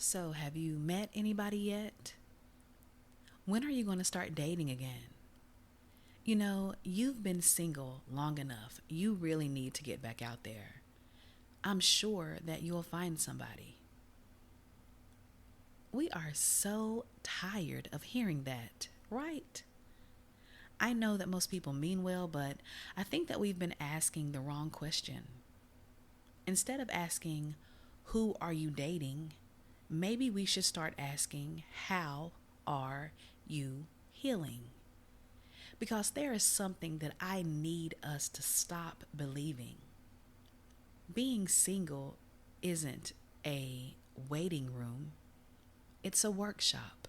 So, have you met anybody yet? When are you going to start dating again? You've been single long enough. You really need to get back out there. I'm sure that you'll find somebody. We are so tired of hearing that, right? I know that most people mean well, but I think that we've been asking the wrong question. Instead of asking, who are you dating? Maybe we should start asking, how are you healing? Because there is something that I need us to stop believing. Being single isn't a waiting room, it's a workshop.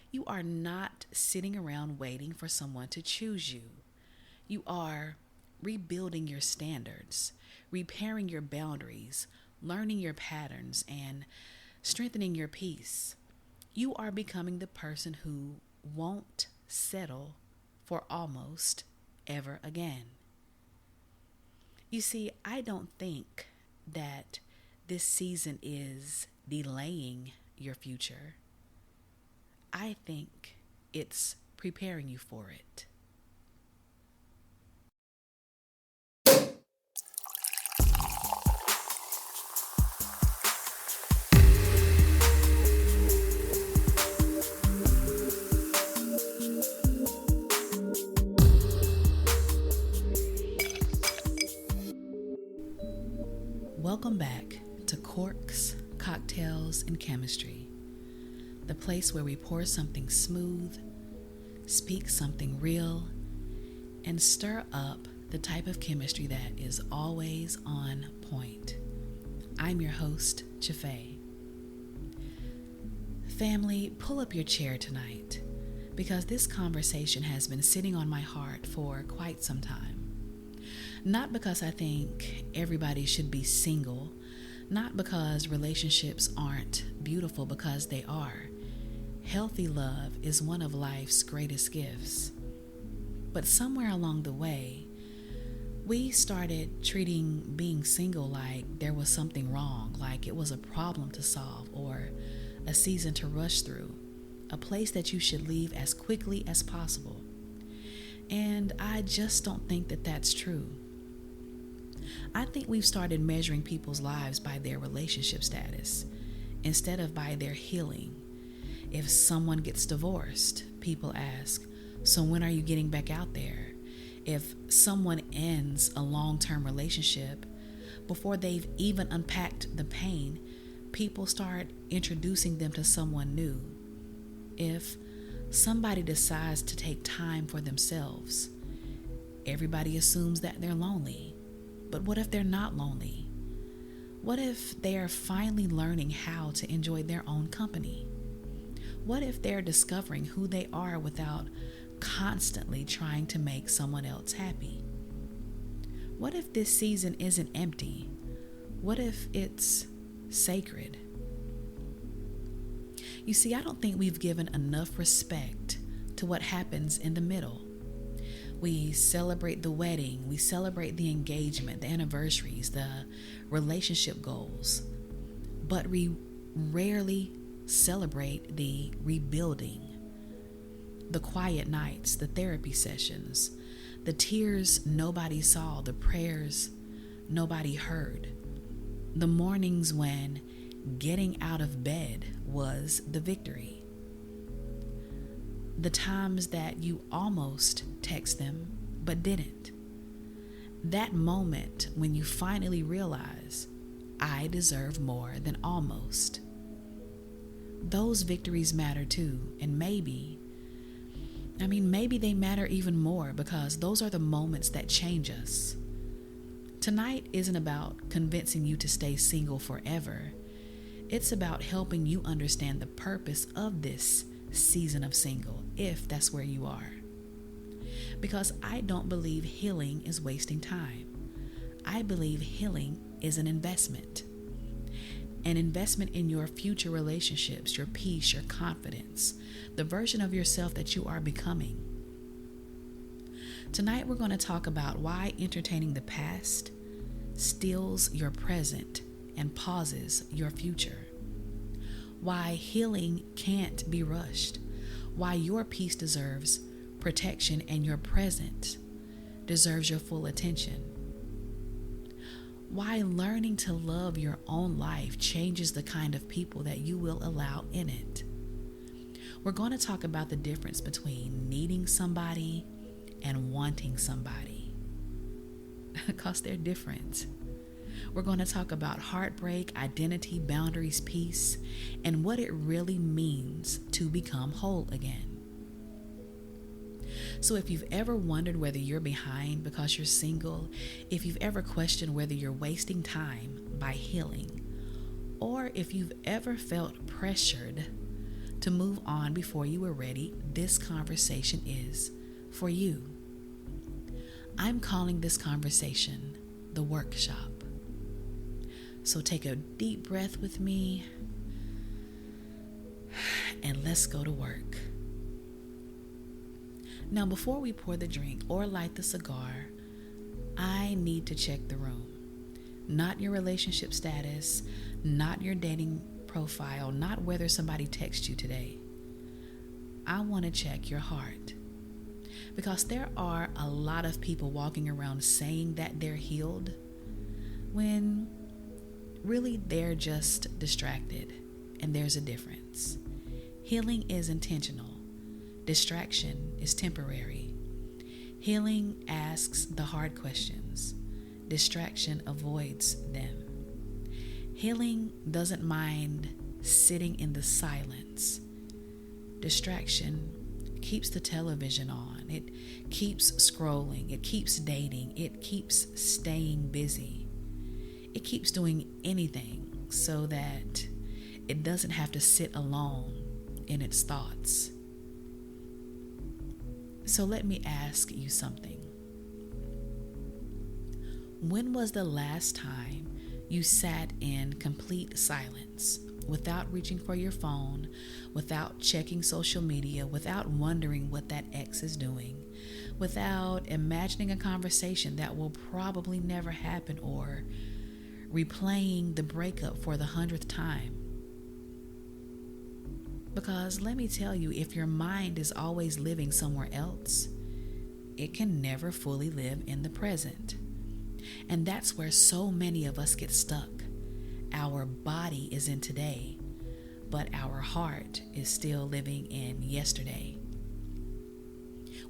You are not sitting around waiting for someone to choose you. You are rebuilding your standards, repairing your boundaries, learning your patterns, and strengthening your peace. You are becoming the person who won't settle for almost ever again. You see, I don't think that this season is delaying your future. I think it's preparing you for it. Welcome back to Corks, Cocktails, and Chemistry, the place where we pour something smooth, speak something real, and stir up the type of chemistry that is always on point. I'm your host, ChaFai. Family, pull up your chair tonight because this conversation has been sitting on my heart for quite some time. Not because I think everybody should be single, not because relationships aren't beautiful, because they are. Healthy love is one of life's greatest gifts. But somewhere along the way, we started treating being single like there was something wrong, like it was a problem to solve or a season to rush through, a place that you should leave as quickly as possible. And I just don't think that that's true. I think we've started measuring people's lives by their relationship status instead of by their healing. If someone gets divorced, people ask, so when are you getting back out there? If someone ends a long-term relationship, before they've even unpacked the pain, people start introducing them to someone new. If somebody decides to take time for themselves, everybody assumes that they're lonely. But what if they're not lonely? What if they are finally learning how to enjoy their own company? What if they're discovering who they are without constantly trying to make someone else happy? What if this season isn't empty? What if it's sacred? You see, I don't think we've given enough respect to what happens in the middle. We celebrate the wedding, we celebrate the engagement, the anniversaries, the relationship goals, but we rarely celebrate the rebuilding, the quiet nights, the therapy sessions, the tears nobody saw, the prayers nobody heard, the mornings when getting out of bed was the victory. The times that you almost text them but didn't. That moment when you finally realize, I deserve more than almost. Those victories matter too, and maybe they matter even more because those are the moments that change us. Tonight isn't about convincing you to stay single forever. It's about helping you understand the purpose of this season of single, if that's where you are. Because I don't believe healing is wasting time. I believe healing is an investment. An investment in your future relationships, your peace, your confidence, the version of yourself that you are becoming. Tonight we're going to talk about why entertaining the past steals your present and pauses your future. why healing can't be rushed, why your peace deserves protection and your present deserves your full attention, why learning to love your own life changes the kind of people that you will allow in it. We're going to talk about the difference between needing somebody and wanting somebody, because they're different. We're going to talk about heartbreak, identity, boundaries, peace, and what it really means to become whole again. So if you've ever wondered whether you're behind because you're single, if you've ever questioned whether you're wasting time by healing, or if you've ever felt pressured to move on before you were ready, this conversation is for you. I'm calling this conversation the workshop. So take a deep breath with me and let's go to work. Now, before we pour the drink or light the cigar, I need to check the room. Not your relationship status, not your dating profile, not whether somebody texts you today. I want to check your heart. Because there are a lot of people walking around saying that they're healed when really they're just distracted, and there's a difference. Healing is intentional. Distraction is temporary. Healing asks the hard questions. Distraction avoids them. Healing doesn't mind sitting in the silence. Distraction keeps the television on. It keeps scrolling. It keeps dating. It keeps staying busy. It keeps doing anything so that it doesn't have to sit alone in its thoughts. So let me ask you something. When was the last time you sat in complete silence, without reaching for your phone, without checking social media, without wondering what that ex is doing, without imagining a conversation that will probably never happen, or replaying the breakup for the 100th time? Because let me tell you, if your mind is always living somewhere else, it can never fully live in the present. And that's where so many of us get stuck. Our body is in today, but our heart is still living in yesterday.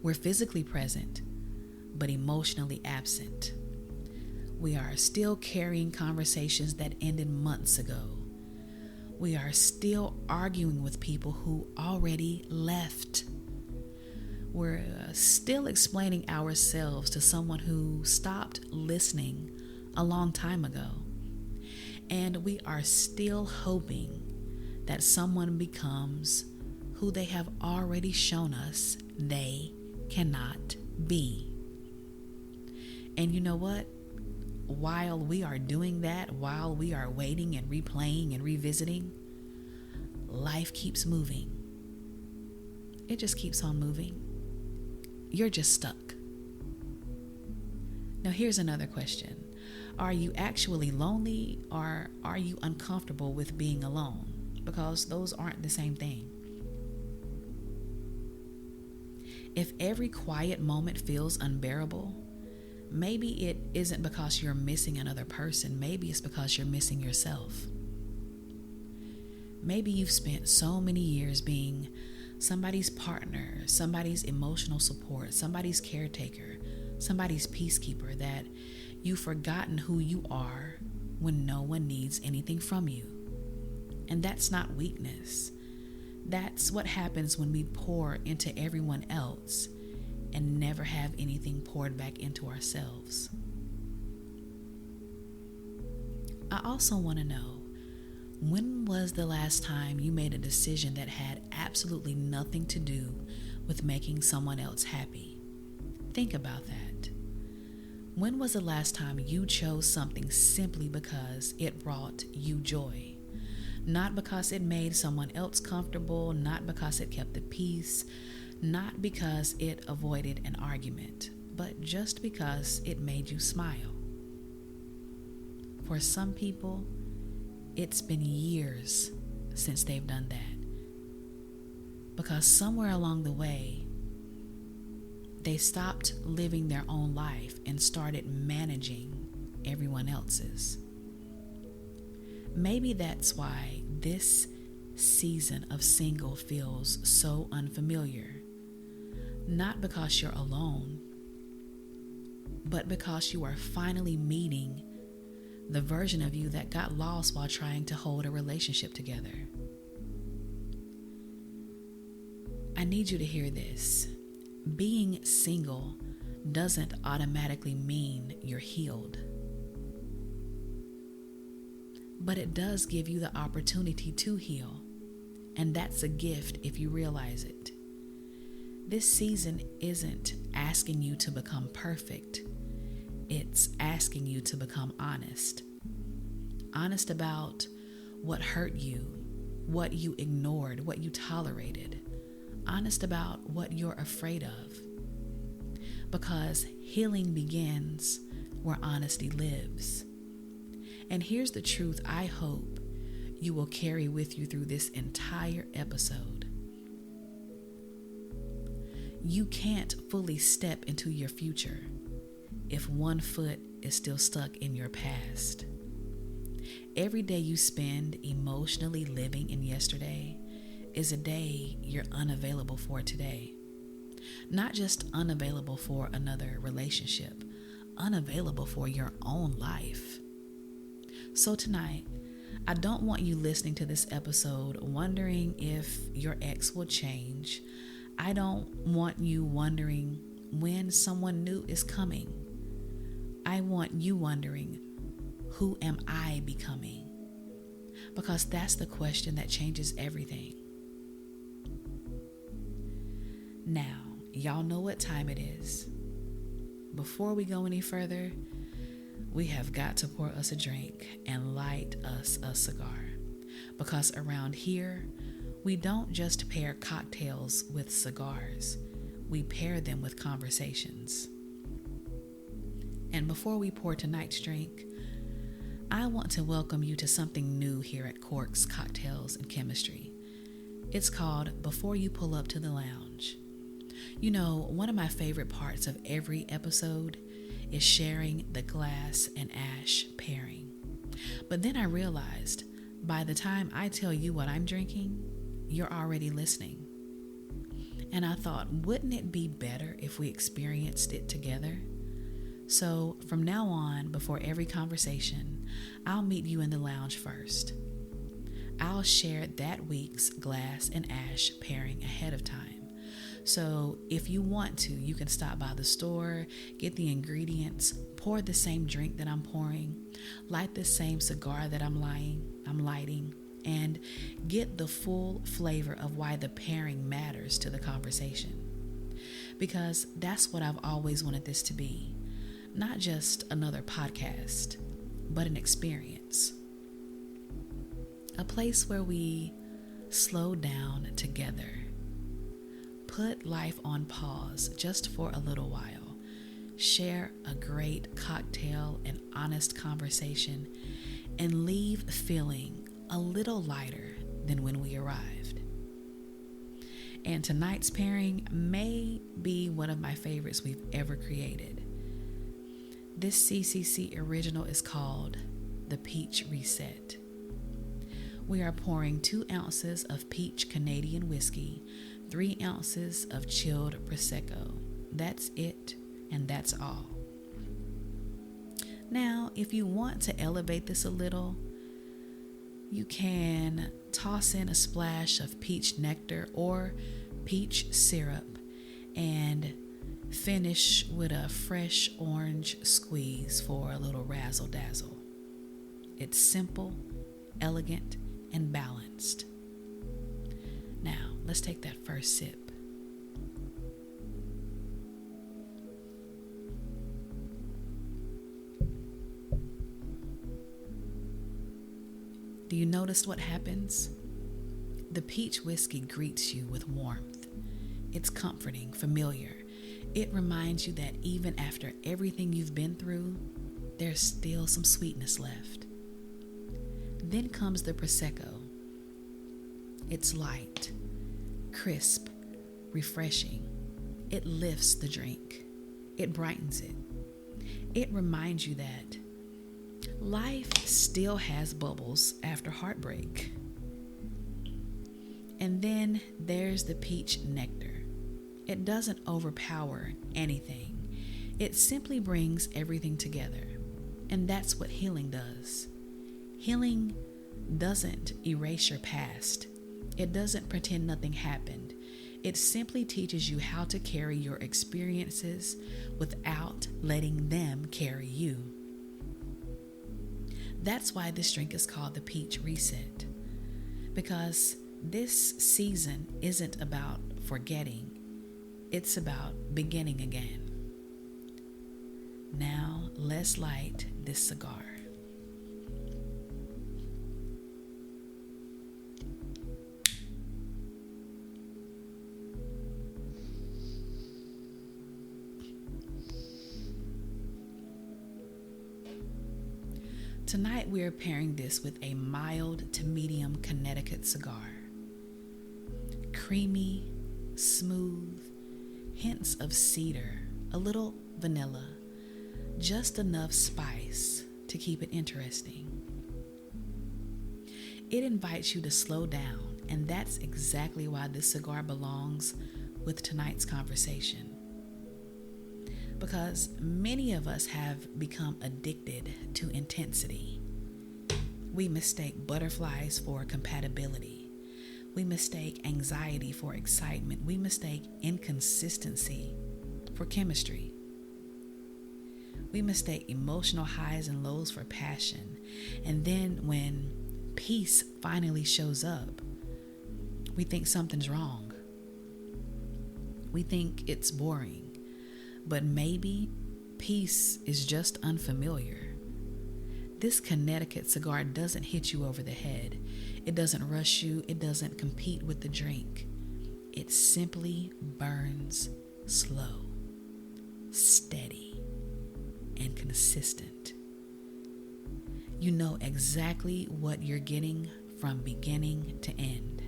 We're physically present, but emotionally absent. We are still carrying conversations that ended months ago. We are still arguing with people who already left. We're still explaining ourselves to someone who stopped listening a long time ago. And we are still hoping that someone becomes who they have already shown us they cannot be. And you know what? While we are doing that, while we are waiting and replaying and revisiting, life keeps moving. It just keeps on moving. You're just stuck. Now here's another question. Are you actually lonely, or are you uncomfortable with being alone? Because those aren't the same thing. If every quiet moment feels unbearable, maybe it isn't because you're missing another person. Maybe it's because you're missing yourself. Maybe you've spent so many years being somebody's partner, somebody's emotional support, somebody's caretaker, somebody's peacekeeper, that you've forgotten who you are when no one needs anything from you. And that's not weakness. That's what happens when we pour into everyone else and never have anything poured back into ourselves. I also want to know, when was the last time you made a decision that had absolutely nothing to do with making someone else happy? Think about that. When was the last time you chose something simply because it brought you joy? Not because it made someone else comfortable, not because it kept the peace, not because it avoided an argument, but just because it made you smile. For some people, it's been years since they've done that. Because somewhere along the way, they stopped living their own life and started managing everyone else's. Maybe that's why this season of single feels so unfamiliar. Not because you're alone, but because you are finally meeting the version of you that got lost while trying to hold a relationship together. I need you to hear this. Being single doesn't automatically mean you're healed. But it does give you the opportunity to heal. And that's a gift if you realize it. This season isn't asking you to become perfect. It's asking you to become honest. Honest about what hurt you, what you ignored, what you tolerated. Honest about what you're afraid of. Because healing begins where honesty lives. And here's the truth I hope you will carry with you through this entire episode. You can't fully step into your future if one foot is still stuck in your past. Every day you spend emotionally living in yesterday is a day you're unavailable for today. Not just unavailable for another relationship, unavailable for your own life. So tonight, I don't want you listening to this episode wondering if your ex will change. I don't want you wondering when someone new is coming. I want you wondering, who am I becoming? Because that's the question that changes everything. Now, y'all know what time it is. Before we go any further, we have got to pour us a drink and light us a cigar. Because around here, we don't just pair cocktails with cigars. We pair them with conversations. And before we pour tonight's drink, I want to welcome you to something new here at Corks Cocktails and Chemistry. It's called Before You Pull Up to the Lounge. You know, one of my favorite parts of every episode is sharing the glass and ash pairing. But then I realized by the time I tell you what I'm drinking, you're already listening. And I thought, wouldn't it be better if we experienced it together? So from now on, before every conversation, I'll meet you in the lounge first. I'll share that week's glass and ash pairing ahead of time. So if you want to, you can stop by the store, get the ingredients, pour the same drink that I'm pouring, light the same cigar that I'm lighting, and get the full flavor of why the pairing matters to the conversation. Because that's what I've always wanted this to be. Not just another podcast, but an experience. A place where we slow down together. Put life on pause just for a little while. Share a great cocktail and honest conversation and leave feeling a little lighter than when we arrived. And tonight's pairing may be one of my favorites we've ever created. This CCC original is called the Peach Reset. We are pouring 2 ounces of peach Canadian whiskey, 3 ounces of chilled Prosecco. That's it, and that's all. Now, if you want to elevate this a little, you can toss in a splash of peach nectar or peach syrup and finish with a fresh orange squeeze for a little razzle dazzle. It's simple, elegant, and balanced. Now, let's take that first sip. Do you notice what happens? The peach whiskey greets you with warmth. It's comforting, familiar. It reminds you that even after everything you've been through, there's still some sweetness left. Then comes the Prosecco. It's light, crisp, refreshing. It lifts the drink. It brightens it. It reminds you that life still has bubbles after heartbreak. And then there's the peach nectar. It doesn't overpower anything. It simply brings everything together. And that's what healing does. Healing doesn't erase your past. It doesn't pretend nothing happened. It simply teaches you how to carry your experiences without letting them carry you. That's why this drink is called the Peach Reset. Because this season isn't about forgetting. It's about beginning again. Now, let's light this cigar. Tonight we are pairing this with a mild to medium Connecticut cigar. Creamy, smooth, hints of cedar, a little vanilla, just enough spice to keep it interesting. It invites you to slow down, and that's exactly why this cigar belongs with tonight's conversation. Because many of us have become addicted to intensity. We mistake butterflies for compatibility. We mistake anxiety for excitement. We mistake inconsistency for chemistry. We mistake emotional highs and lows for passion. And then when peace finally shows up, we think something's wrong. We think it's boring. But maybe peace is just unfamiliar. This Connecticut cigar doesn't hit you over the head. It doesn't rush you. It doesn't compete with the drink. It simply burns slow, steady, and consistent. You know exactly what you're getting from beginning to end.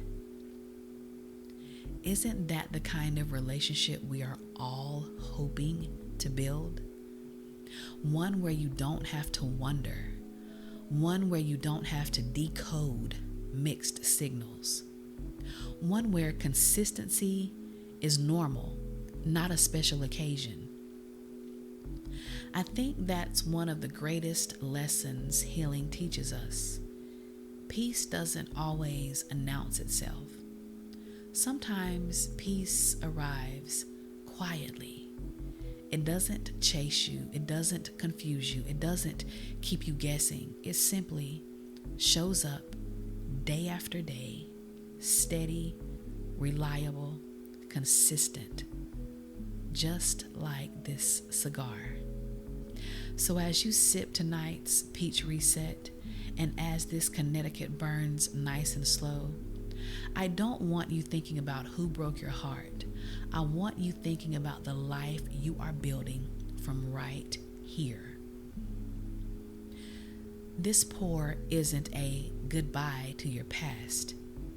Isn't that the kind of relationship we are all hoping to build? One where you don't have to wonder. One where you don't have to decode mixed signals. One where consistency is normal, not a special occasion. I think that's one of the greatest lessons healing teaches us. Peace doesn't always announce itself. Sometimes peace arrives quietly. It doesn't chase you. It doesn't confuse you. It doesn't keep you guessing. It simply shows up day after day, steady, reliable, consistent, just like this cigar. So as you sip tonight's Peach Reset, and as this Connecticut burns nice and slow, I don't want you thinking about who broke your heart. I want you thinking about the life you are building from right here. This pour isn't a goodbye to your past.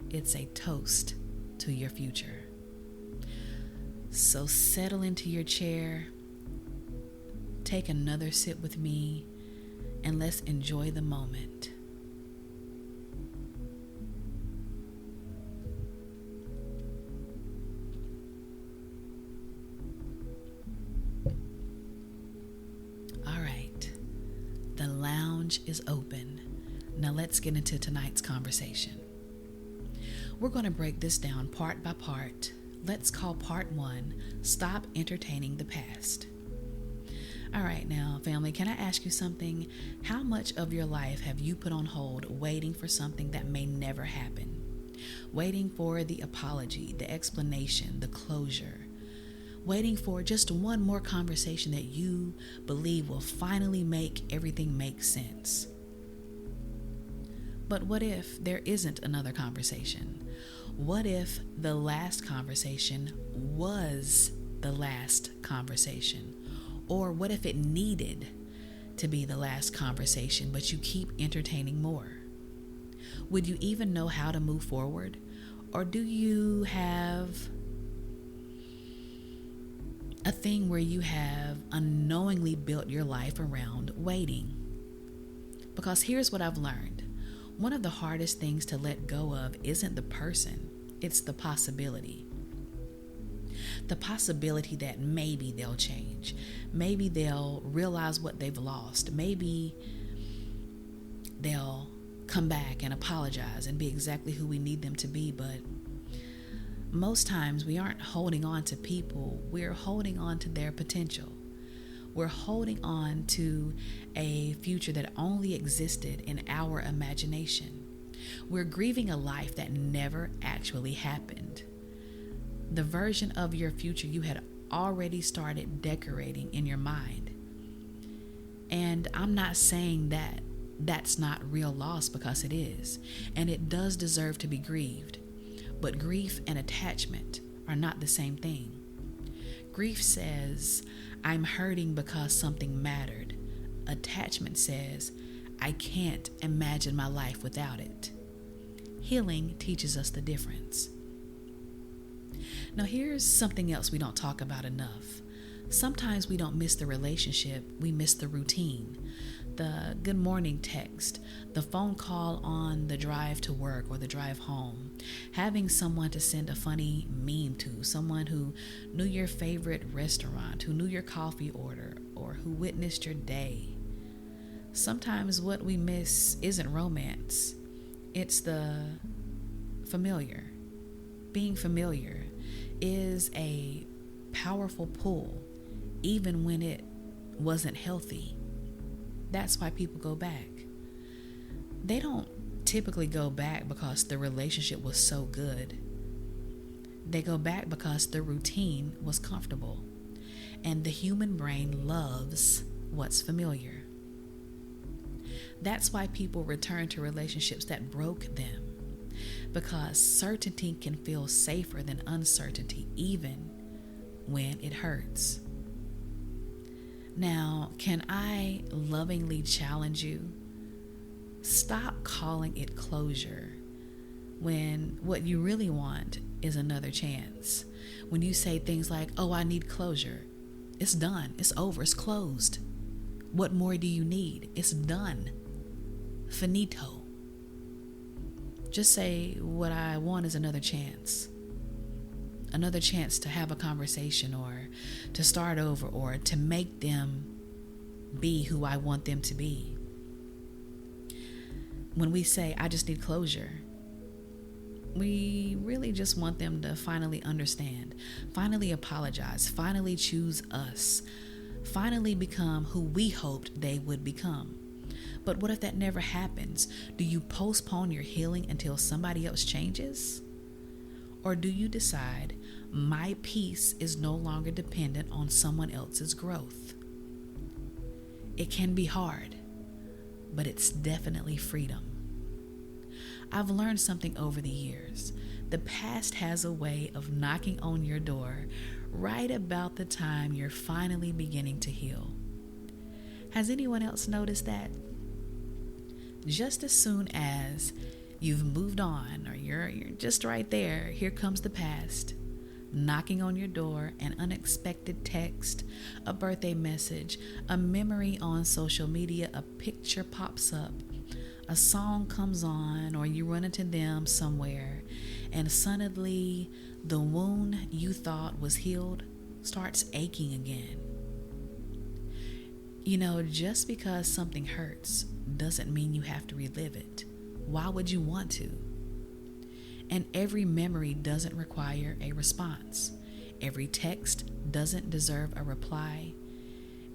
It's a toast to your future. So settle into your chair, take another sip with me, and let's enjoy the moment. The lounge is open. Now let's get into tonight's conversation. We're going to break this down part by part. Let's call part 1, Stop Entertaining the Past. All right, now, family, can I ask you something? How much of your life have you put on hold waiting for something that may never happen? Waiting for the apology, the explanation, the closure. Waiting for just one more conversation that you believe will finally make everything make sense. But what if there isn't another conversation? What if the last conversation was the last conversation? Or what if it needed to be the last conversation, but you keep entertaining more? Would you even know how to move forward? Or do you have a thing where you have unknowingly built your life around waiting? Because here's what I've learned. One of the hardest things to let go of isn't the person, it's the possibility. The possibility that maybe they'll change. Maybe they'll realize what they've lost. Maybe they'll come back and apologize and be exactly who we need them to be. But most times we aren't holding on to people, we're holding on to their potential. We're holding on to a future that only existed in our imagination. We're grieving a life that never actually happened. The version of your future you had already started decorating in your mind. And I'm not saying that that's not real loss, because it is. And it does deserve to be grieved. But grief and attachment are not the same thing. Grief says, I'm hurting because something mattered. Attachment says, I can't imagine my life without it. Healing teaches us the difference. Now, here's something else we don't talk about enough. Sometimes we don't miss the relationship, we miss the routine. The good morning text, the phone call on the drive to work or the drive home, having someone to send a funny meme to, someone who knew your favorite restaurant, who knew your coffee order, or who witnessed your day. Sometimes what we miss isn't romance, it's the familiar. Being familiar is a powerful pull, even when it wasn't healthy. That's why people go back. They don't typically go back because the relationship was so good. They go back because the routine was comfortable. And the human brain loves what's familiar. That's why people return to relationships that broke them. Because certainty can feel safer than uncertainty, even when it hurts. Now, can I lovingly challenge you? Stop calling it closure when what you really want is another chance. When you say things like, oh, I need closure. It's done. It's over. It's closed. What more do you need? It's done. Finito. Just say, what I want is another chance. Another chance to have a conversation, or to start over, or to make them be who I want them to be. When we say, I just need closure, we really just want them to finally understand, finally apologize, finally choose us, finally become who we hoped they would become. But what if that never happens? Do you postpone your healing until somebody else changes? Or do you decide, my peace is no longer dependent on someone else's growth? It can be hard, but it's definitely freedom. I've learned something over the years. The past has a way of knocking on your door right about the time you're finally beginning to heal. Has anyone else noticed that? Just as soon as you've moved on, or you're just right there, here comes the past, knocking on your door, an unexpected text, a birthday message, a memory on social media, a picture pops up, a song comes on, or you run into them somewhere, and suddenly the wound you thought was healed starts aching again. You know, just because something hurts doesn't mean you have to relive it. Why would you want to? And every memory doesn't require a response. Every text doesn't deserve a reply.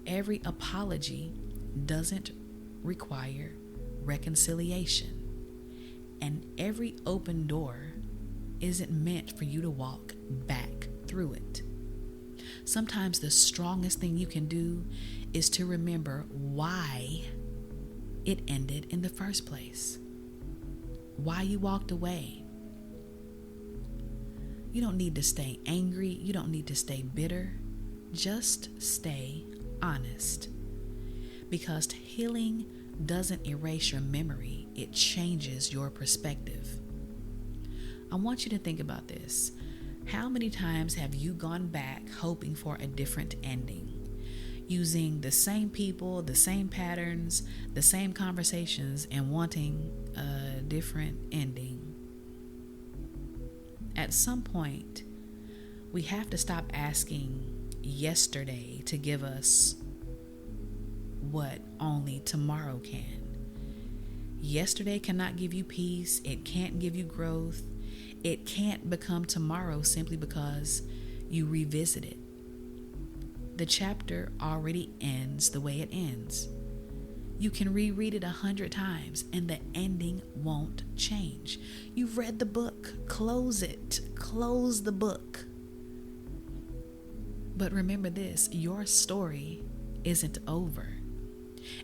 Every apology doesn't require reconciliation. And every open door isn't meant for you to walk back through it. Sometimes the strongest thing you can do is to remember why it ended in the first place. Why you walked away. You don't need to stay angry. You don't need to stay bitter. Just stay honest. Because healing doesn't erase your memory. It changes your perspective. I want you to think about this. How many times have you gone back hoping for a different ending? Using the same people, the same patterns, the same conversations, and wanting a different ending. At some point, we have to stop asking yesterday to give us what only tomorrow can. Yesterday cannot give you peace. It can't give you growth. It can't become tomorrow simply because you revisit it. The chapter already ends the way it ends. You can reread it 100 times and the ending won't change. You've read the book. Close it. Close the book. But remember this, your story isn't over.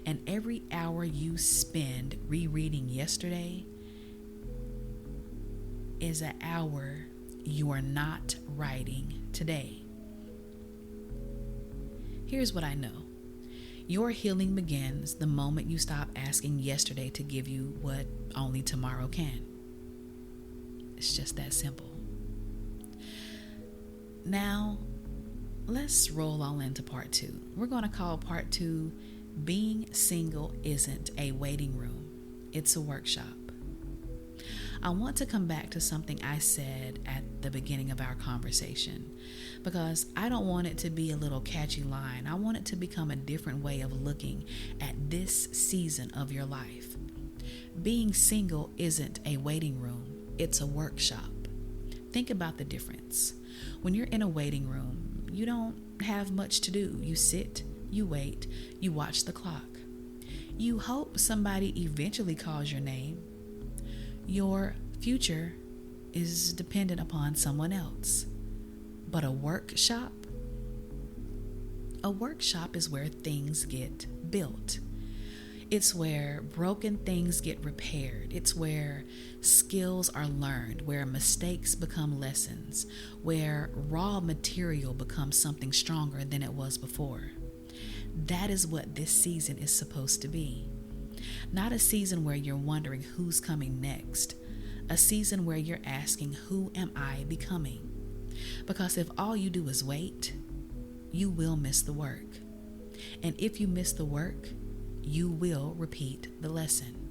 And every hour you spend rereading yesterday is an hour you are not writing today. Here's what I know. Your healing begins the moment you stop asking yesterday to give you what only tomorrow can. It's just that simple. Now, let's roll on into part 2. We're going to call part 2, Being Single Isn't a Waiting Room. It's a workshop. I want to come back to something I said at the beginning of our conversation because I don't want it to be a little catchy line. I want it to become a different way of looking at this season of your life. Being single isn't a waiting room, it's a workshop. Think about the difference. When you're in a waiting room, you don't have much to do. You sit, you wait, you watch the clock. You hope somebody eventually calls your name. Your future is dependent upon someone else. But a workshop is where things get built. It's where broken things get repaired. It's where skills are learned, where mistakes become lessons, where raw material becomes something stronger than it was before. That is what this season is supposed to be. Not a season where you're wondering who's coming next. A season where you're asking, who am I becoming? Because if all you do is wait, you will miss the work. And if you miss the work, you will repeat the lesson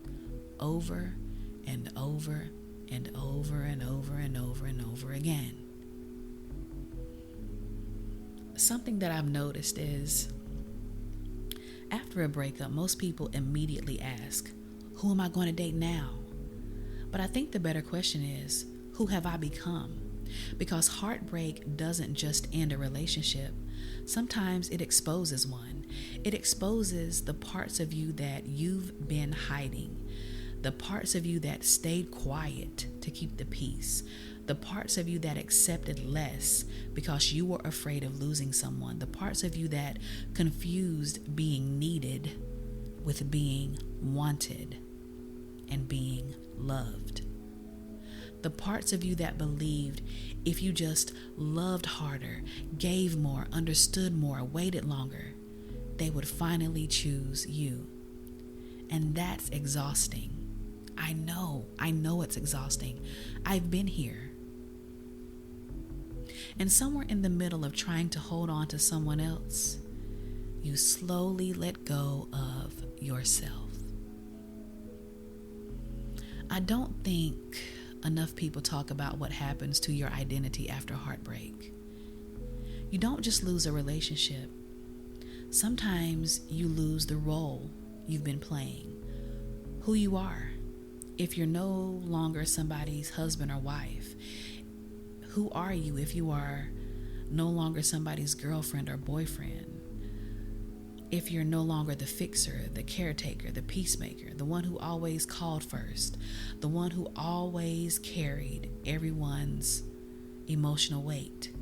over and over and over and over and over and over again. Something that I've noticed is after a breakup, most people immediately ask, who am I going to date now? But I think the better question is, who have I become? Because heartbreak doesn't just end a relationship. Sometimes it exposes one. It exposes the parts of you that you've been hiding, the parts of you that stayed quiet to keep the peace, the parts of you that accepted less because you were afraid of losing someone, the parts of you that confused being needed with being wanted and being loved. The parts of you that believed if you just loved harder, gave more, understood more, waited longer, they would finally choose you. And that's exhausting. I know it's exhausting. I've been here. And somewhere in the middle of trying to hold on to someone else, you slowly let go of yourself. I don't think enough people talk about what happens to your identity after heartbreak. You don't just lose a relationship. Sometimes you lose the role you've been playing, who you are. If you're no longer somebody's husband or wife, who are you if you are no longer somebody's girlfriend or boyfriend? If you're no longer the fixer, the caretaker, the peacemaker, the one who always called first, the one who always carried everyone's emotional weight.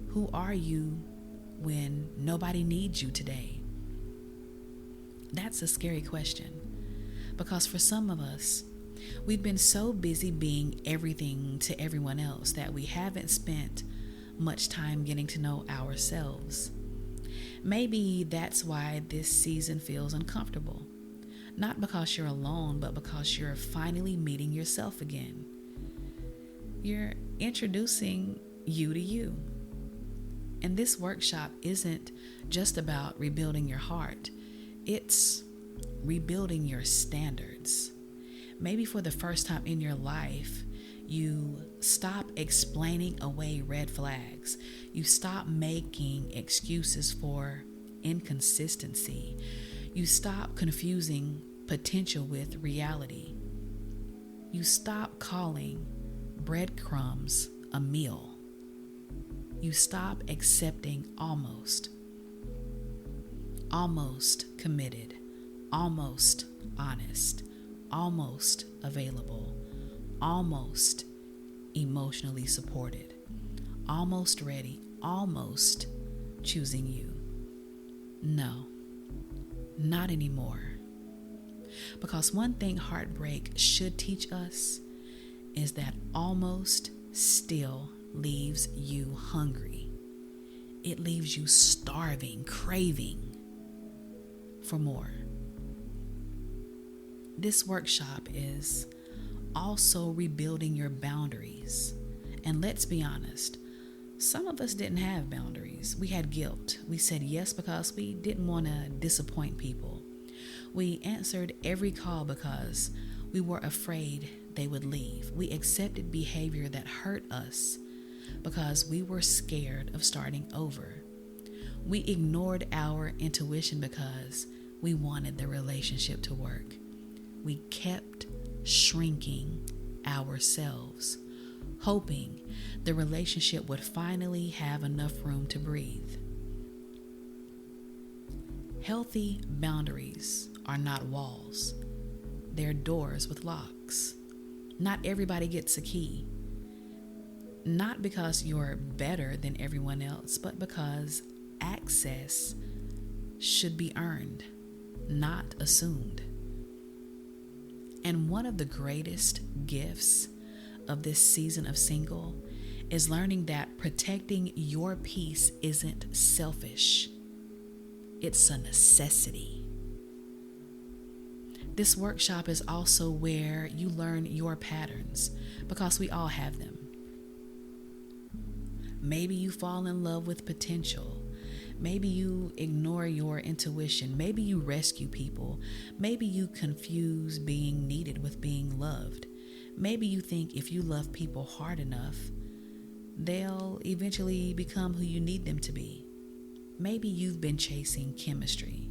Who are you when nobody needs you today? That's a scary question, because for some of us, we've been so busy being everything to everyone else that we haven't spent much time getting to know ourselves. Maybe that's why this season feels uncomfortable. Not because you're alone, but because you're finally meeting yourself again. You're introducing you to you. And this workshop isn't just about rebuilding your heart, it's rebuilding your standards. Maybe for the first time in your life, you stop explaining away red flags. You stop making excuses for inconsistency. You stop confusing potential with reality. You stop calling breadcrumbs a meal. You stop accepting almost committed, almost honest, almost available, almost emotionally supported, almost ready, almost choosing you. No, not anymore. Because one thing heartbreak should teach us is that almost still leaves you hungry. It leaves you starving, craving for more. This workshop is also rebuilding your boundaries. And let's be honest, some of us didn't have boundaries. We had guilt. We said yes because we didn't want to disappoint people. We answered every call because we were afraid they would leave. We accepted behavior that hurt us because we were scared of starting over. We ignored our intuition because we wanted the relationship to work. We kept shrinking ourselves, hoping the relationship would finally have enough room to breathe. Healthy boundaries are not walls. They're doors with locks. Not everybody gets a key. Not because you're better than everyone else, but because access should be earned, not assumed. And one of the greatest gifts of this season of single is learning that protecting your peace isn't selfish. It's a necessity. This workshop is also where you learn your patterns, because we all have them. Maybe you fall in love with potential. Maybe you ignore your intuition. Maybe you rescue people. Maybe you confuse being needed with being loved. Maybe you think if you love people hard enough, they'll eventually become who you need them to be. Maybe you've been chasing chemistry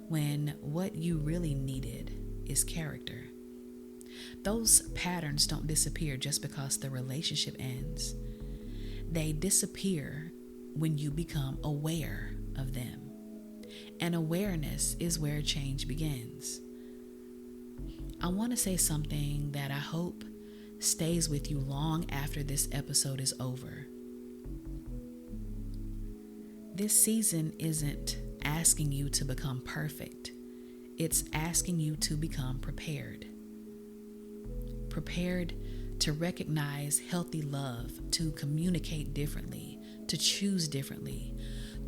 when what you really needed is character. Those patterns don't disappear just because the relationship ends. They disappear when you become aware of them. And awareness is where change begins. I want to say something that I hope stays with you long after this episode is over. This season isn't asking you to become perfect. It's asking you to become prepared. Prepared to recognize healthy love, to communicate differently, to choose differently,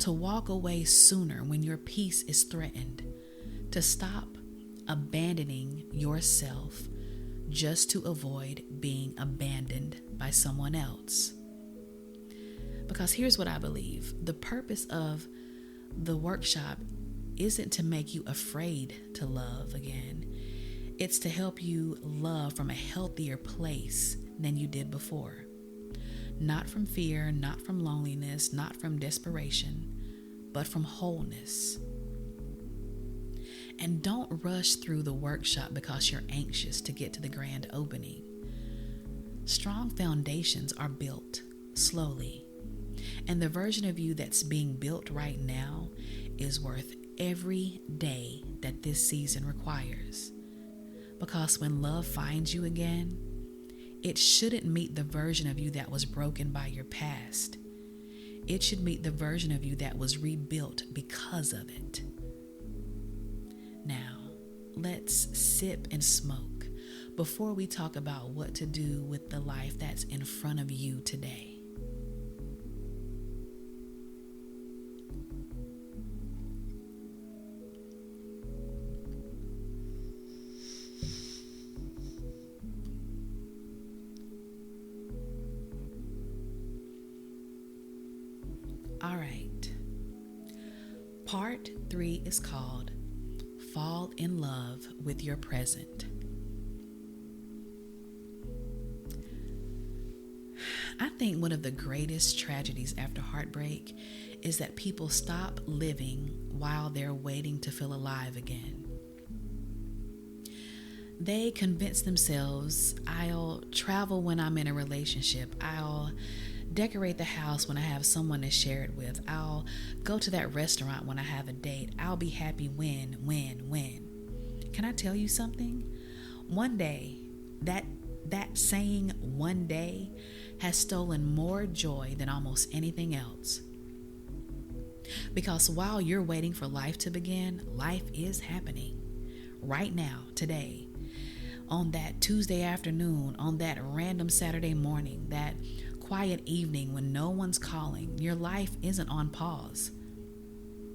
to walk away sooner when your peace is threatened, to stop abandoning yourself just to avoid being abandoned by someone else. Because here's what I believe. The purpose of the workshop isn't to make you afraid to love again. It's to help you love from a healthier place than you did before. Not from fear, not from loneliness, not from desperation, but from wholeness. And don't rush through the workshop because you're anxious to get to the grand opening. Strong foundations are built slowly. And the version of you that's being built right now is worth every day that this season requires. Because when love finds you again, it shouldn't meet the version of you that was broken by your past. It should meet the version of you that was rebuilt because of it. Now, let's sip and smoke before we talk about what to do with the life that's in front of you today. Part 3 is called Fall in Love with Your Present. I think one of the greatest tragedies after heartbreak is that people stop living while they're waiting to feel alive again. They convince themselves, I'll travel when I'm in a relationship. I'll decorate the house when I have someone to share it with. I'll go to that restaurant when I have a date. I'll be happy when. Can I tell you something? One day, that saying one day has stolen more joy than almost anything else. Because while you're waiting for life to begin, life is happening right now, today, on that Tuesday afternoon, on that random Saturday morning, that quiet evening when no one's calling. Your life isn't on pause.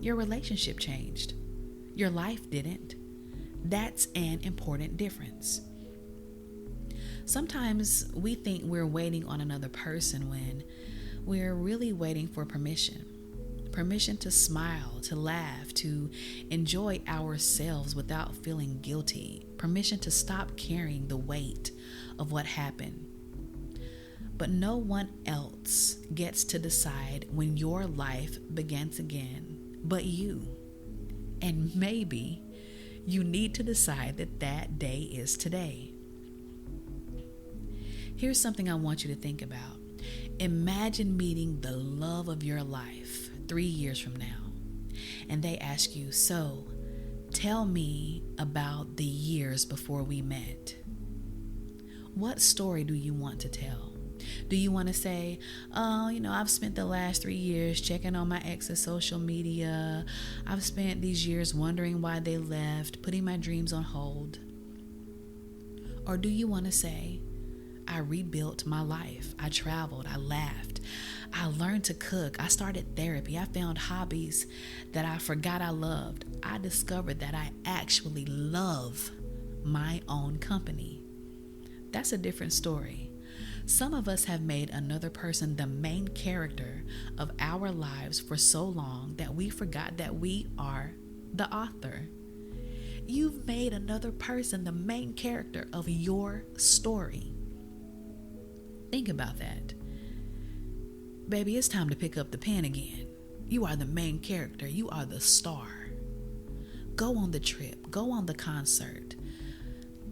Your relationship changed. Your life didn't. That's an important difference. Sometimes we think we're waiting on another person when we're really waiting for permission. Permission to smile, to laugh, to enjoy ourselves without feeling guilty. Permission to stop carrying the weight of what happened. But no one else gets to decide when your life begins again but you. And maybe you need to decide that day is today. Here's something I want you to think about. Imagine meeting the love of your life 3 years from now, and they ask you, so tell me about the years before we met. What story do you want to tell? Do you want to say, I've spent the last 3 years checking on my ex's social media. I've spent these years wondering why they left, putting my dreams on hold. Or do you want to say, I rebuilt my life. I traveled. I laughed. I learned to cook. I started therapy. I found hobbies that I forgot I loved. I discovered that I actually love my own company. That's a different story. Some of us have made another person the main character of our lives for so long that we forgot that we are the author. You've made another person the main character of your story. Think about that. Baby, it's time to pick up the pen again. You are the main character. You are the star. Go on the trip. Go on the concert.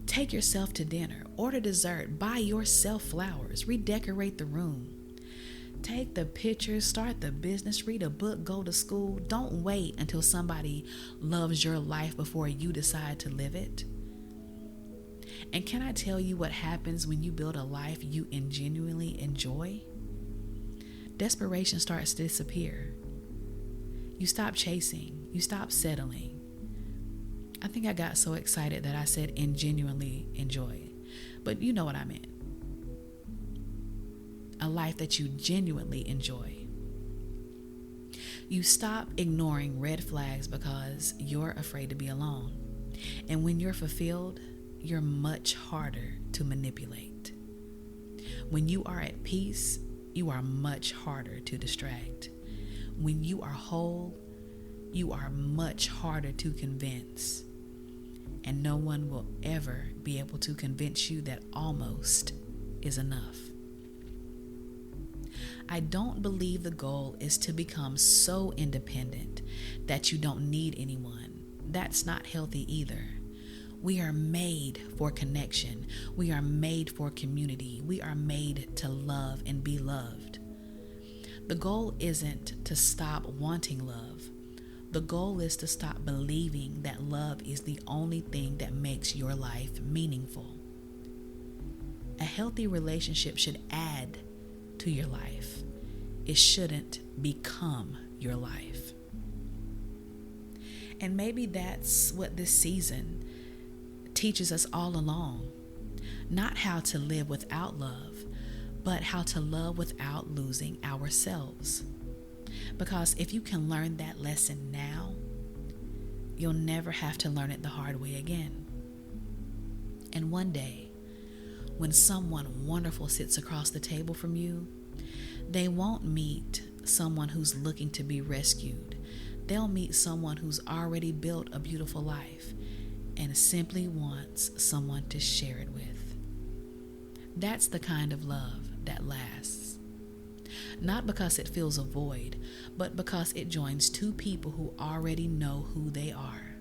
Take yourself to dinner. Order dessert. Buy yourself flowers. Redecorate the room. Take the pictures. Start the business. Read a book. Go to school. Don't wait until somebody loves your life before you decide to live it. And can I tell you what happens when you build a life you genuinely enjoy? Desperation starts to disappear. You stop chasing. You stop settling. I think I got so excited that I said genuinely enjoy. But you know what I meant. A life that you genuinely enjoy. You stop ignoring red flags because you're afraid to be alone. And when you're fulfilled, you're much harder to manipulate. When you are at peace, you are much harder to distract. When you are whole, you are much harder to convince. And no one will ever be able to convince you that almost is enough. I don't believe the goal is to become so independent that you don't need anyone. That's not healthy either. We are made for connection. We are made for community. We are made to love and be loved. The goal isn't to stop wanting love. The goal is to stop believing that love is the only thing that makes your life meaningful. A healthy relationship should add to your life. It shouldn't become your life. And maybe that's what this season teaches us all along. Not how to live without love, but how to love without losing ourselves. Because if you can learn that lesson now, you'll never have to learn it the hard way again. And one day, when someone wonderful sits across the table from you, they won't meet someone who's looking to be rescued. they'll meet someone who's already built a beautiful life and simply wants someone to share it with. That's the kind of love that lasts. Not because it fills a void, but because it joins two people who already know who they are.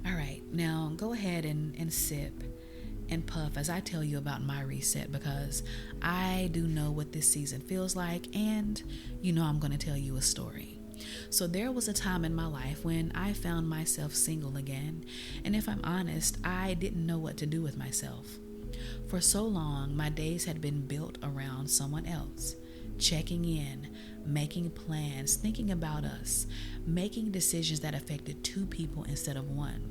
All right, now go ahead and sip and puff as I tell you about my reset, because I do know what this season feels like, and I'm going to tell you a story. So there was a time in my life when I found myself single again, and if I'm honest, I didn't know what to do with myself. For so long, my days had been built around someone else, checking in, making plans, thinking about us, making decisions that affected two people instead of one.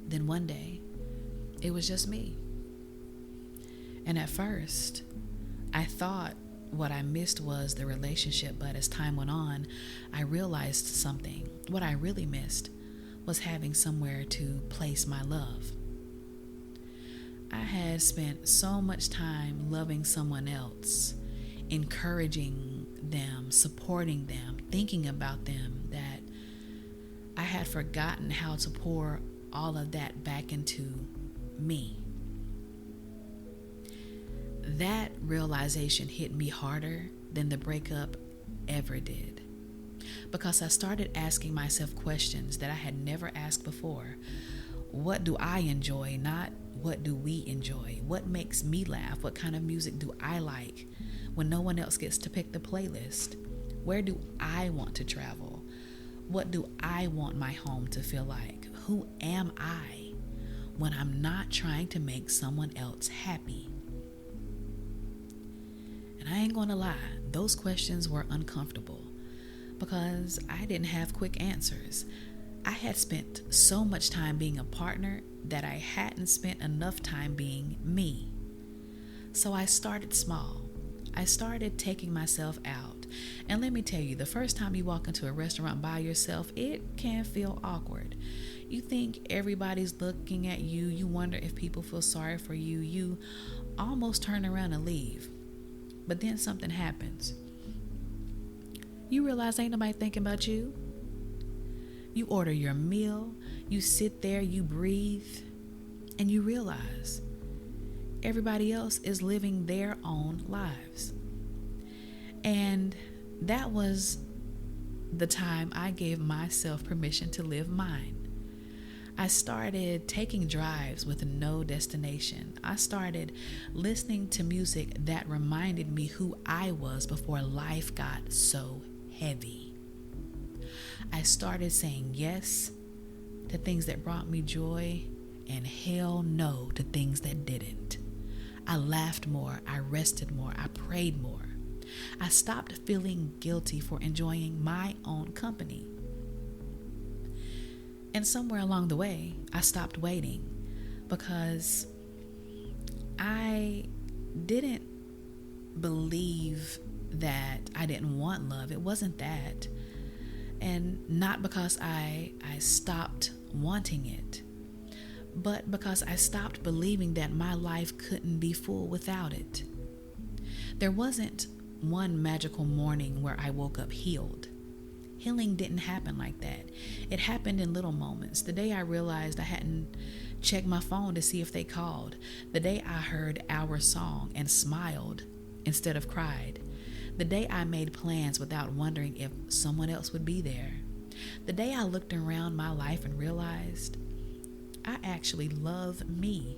Then one day, it was just me. And at first, I thought what I missed was the relationship, but as time went on, I realized something. What I really missed was having somewhere to place my love. I had spent so much time loving someone else, encouraging them, supporting them, thinking about them, that I had forgotten how to pour all of that back into me. That realization hit me harder than the breakup ever did, because I started asking myself questions that I had never asked before. What do I enjoy? Not what do we enjoy? What makes me laugh? What kind of music do I like when no one else gets to pick the playlist? Where do I want to travel? What do I want my home to feel like? Who am I when I'm not trying to make someone else happy? And I ain't gonna lie, those questions were uncomfortable because I didn't have quick answers. I had spent so much time being a partner that I hadn't spent enough time being me. So I started small. I started taking myself out. And let me tell you, the first time you walk into a restaurant by yourself, it can feel awkward. You think everybody's looking at you. You wonder if people feel sorry for you. You almost turn around and leave. But then something happens. You realize ain't nobody thinking about you. You order your meal, you sit there, you breathe, and you realize everybody else is living their own lives. And that was the time I gave myself permission to live mine. I started taking drives with no destination. I started listening to music that reminded me who I was before life got so heavy. I started saying yes to things that brought me joy and hell no to things that didn't. I laughed more, I rested more, I prayed more. I stopped feeling guilty for enjoying my own company. And somewhere along the way, I stopped waiting because I didn't believe that I didn't want love. It wasn't that. And not because I stopped wanting it, but because I stopped believing that my life couldn't be full without it. There wasn't one magical morning where I woke up healed. Healing didn't happen like that. It happened in little moments. The day I realized I hadn't checked my phone to see if they called. The day I heard our song and smiled instead of cried. The day I made plans without wondering if someone else would be there. The day I looked around my life and realized I actually love me.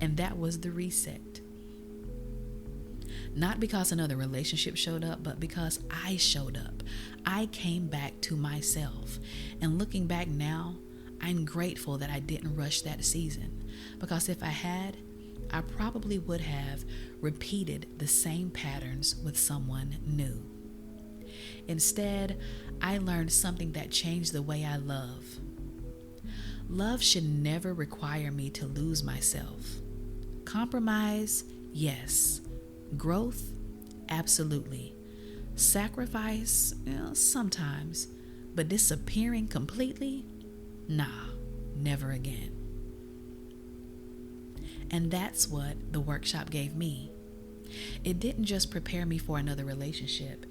And that was the reset. Not because another relationship showed up, but because I showed up. I came back to myself. And looking back now, I'm grateful that I didn't rush that season. Because if I had, I probably would have repeated the same patterns with someone new. Instead, I learned something that changed the way I love. Love should never require me to lose myself. Compromise, yes. Growth, absolutely. Sacrifice, sometimes. But disappearing completely? Nah, never again. And that's what the workshop gave me. It didn't just prepare me for another relationship.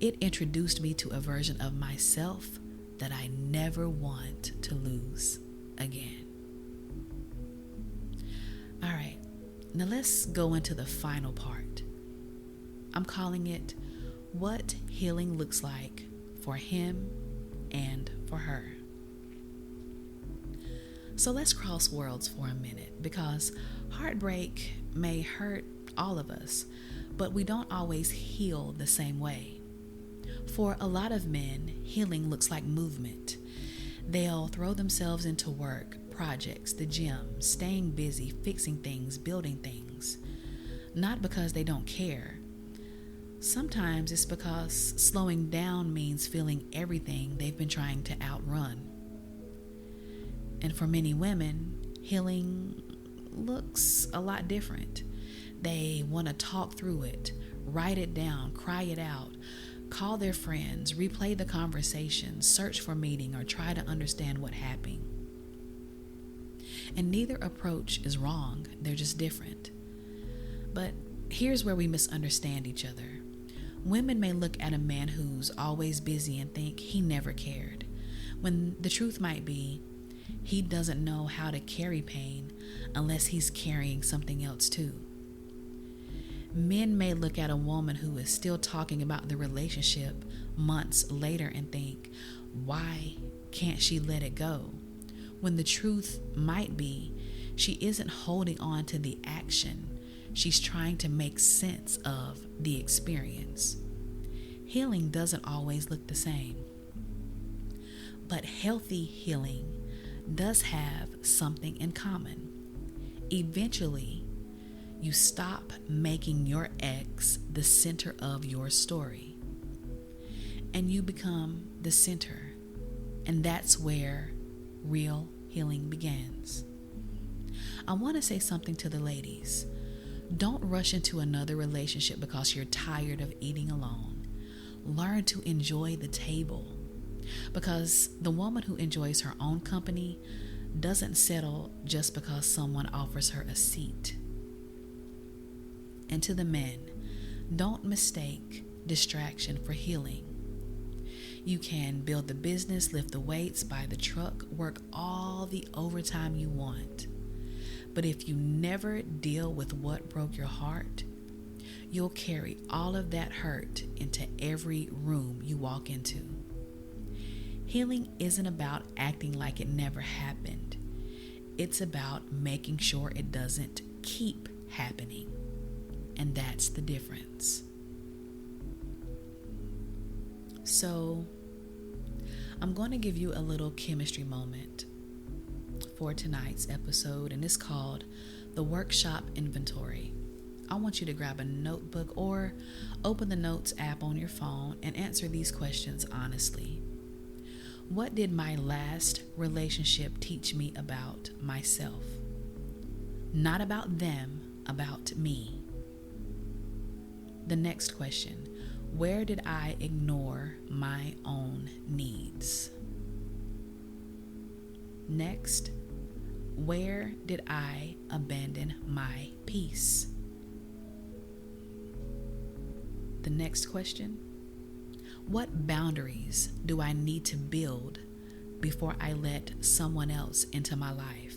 it introduced me to a version of myself that I never want to lose again. All right, now let's go into the final part. I'm calling it What Healing Looks Like for Him and for Her. So let's cross worlds for a minute, because heartbreak may hurt all of us, but we don't always heal the same way. For a lot of men, healing looks like movement. They'll throw themselves into work, projects, the gym, staying busy, fixing things, building things. Not because they don't care. Sometimes it's because slowing down means feeling everything they've been trying to outrun. And for many women, healing looks a lot different. They want to talk through it, write it down, cry it out, call their friends, replay the conversation, search for meaning, or try to understand what happened. And neither approach is wrong, they're just different. But here's where we misunderstand each other. Women may look at a man who's always busy and think he never cared, when the truth might be, he doesn't know how to carry pain unless he's carrying something else too. Men may look at a woman who is still talking about the relationship months later and think, why can't she let it go? When the truth might be, she isn't holding on to the action. She's trying to make sense of the experience. Healing doesn't always look the same. But healthy healing does have something in common. Eventually, you stop making your ex the center of your story, and you become the center, and that's where real healing begins. I want to say something to the ladies. Don't rush into another relationship because you're tired of eating alone. Learn to enjoy the table, because the woman who enjoys her own company doesn't settle just because someone offers her a seat. And to the men, don't mistake distraction for healing. You can build the business, lift the weights, buy the truck, work all the overtime you want. But if you never deal with what broke your heart, you'll carry all of that hurt into every room you walk into. Healing isn't about acting like it never happened. It's about making sure it doesn't keep happening. And that's the difference. So, I'm going to give you a little chemistry moment for tonight's episode, and it's called the Workshop Inventory. I want you to grab a notebook or open the Notes app on your phone and answer these questions honestly. What did my last relationship teach me about myself? Not about them, about me. The next question, where did I ignore my own needs? Next, where did I abandon my peace? The next question, what boundaries do I need to build before I let someone else into my life?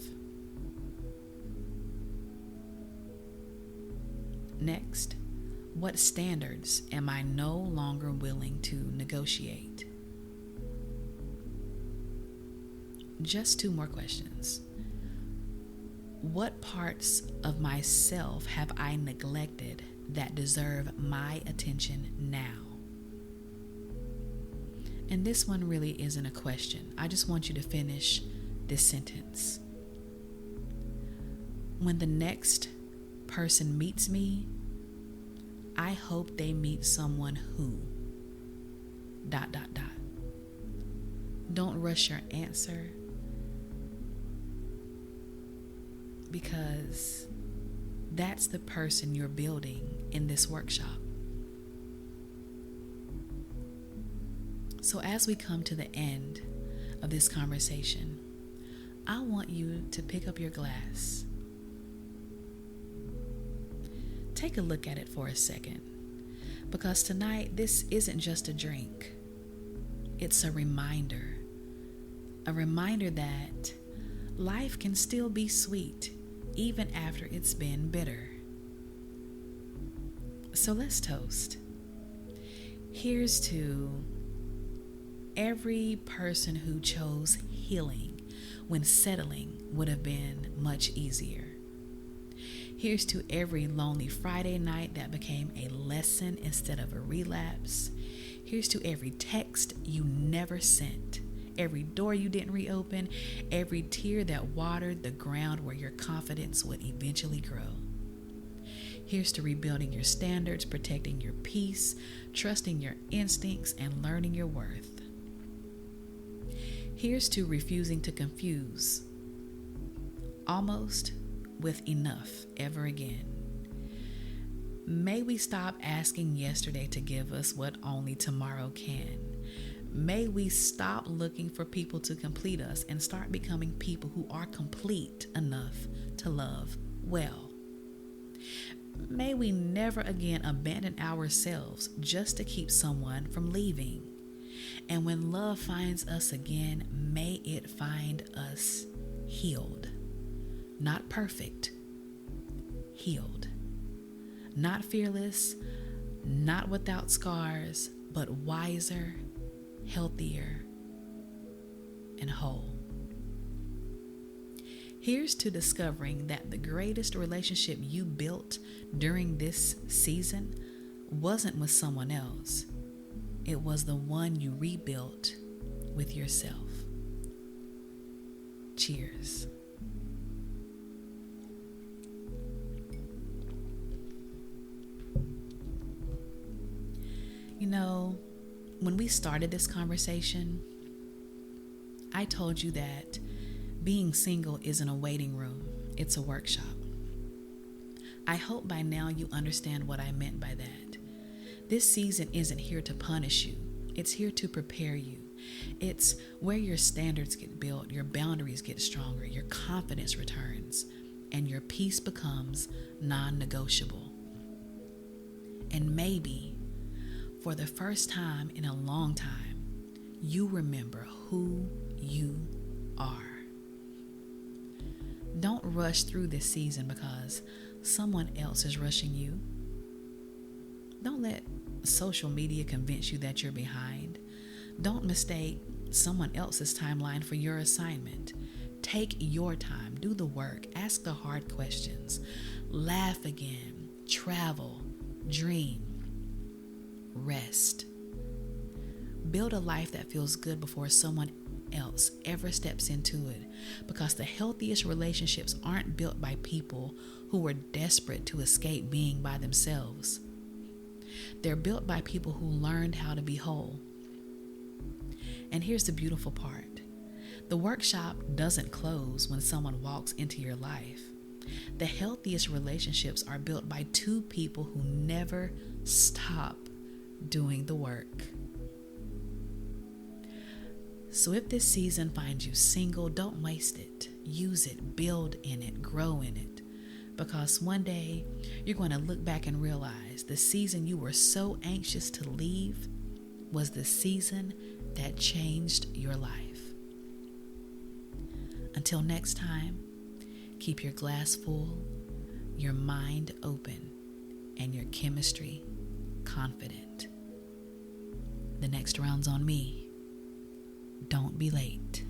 Next, what standards am I no longer willing to negotiate? Just 2 more questions. What parts of myself have I neglected that deserve my attention now? And this one really isn't a question. I just want you to finish this sentence. When the next person meets me, I hope they meet someone who... ... Don't rush your answer, because that's the person you're building in this workshop. So as we come to the end of this conversation, I want you to pick up your glass. Take a look at it for a second. Because tonight, this isn't just a drink, it's a reminder. A reminder that life can still be sweet even after it's been bitter. So let's toast. Here's to every person who chose healing when settling would have been much easier. Here's to every lonely Friday night that became a lesson instead of a relapse. Here's to every text you never sent, every door you didn't reopen, every tear that watered the ground where your confidence would eventually grow. Here's to rebuilding your standards, protecting your peace, trusting your instincts, and learning your worth. Here's to refusing to confuse almost with enough ever again. May we stop asking yesterday to give us what only tomorrow can. May we stop looking for people to complete us and start becoming people who are complete enough to love well. May we never again abandon ourselves just to keep someone from leaving. And when love finds us again, may it find us healed. Not perfect, healed. Not fearless, not without scars, but wiser, healthier, and whole. Here's to discovering that the greatest relationship you built during this season wasn't with someone else. It was the one you rebuilt with yourself. Cheers. You know, when we started this conversation, I told you that being single isn't a waiting room, it's a workshop. I hope by now you understand what I meant by that. This season isn't here to punish you, it's here to prepare you. It's where your standards get built, your boundaries get stronger, your confidence returns, and your peace becomes non-negotiable. And maybe, for the first time in a long time, you remember who you are. Don't rush through this season because someone else is rushing you. Don't let social media convince you that you're behind. Don't mistake someone else's timeline for your assignment. Take your time, do the work, ask the hard questions, laugh again, travel, dream, rest. Build a life that feels good before someone else ever steps into it, because the healthiest relationships aren't built by people who were desperate to escape being by themselves. They're built by people who learned how to be whole. And here's the beautiful part. The workshop doesn't close when someone walks into your life. The healthiest relationships are built by two people who never stop doing the work. So if this season finds you single, don't waste it. Use it, build in it, grow in it. Because one day you're going to look back and realize the season you were so anxious to leave was the season that changed your life. Until next time, keep your glass full, your mind open, and your chemistry confident. The next round's on me. Don't be late.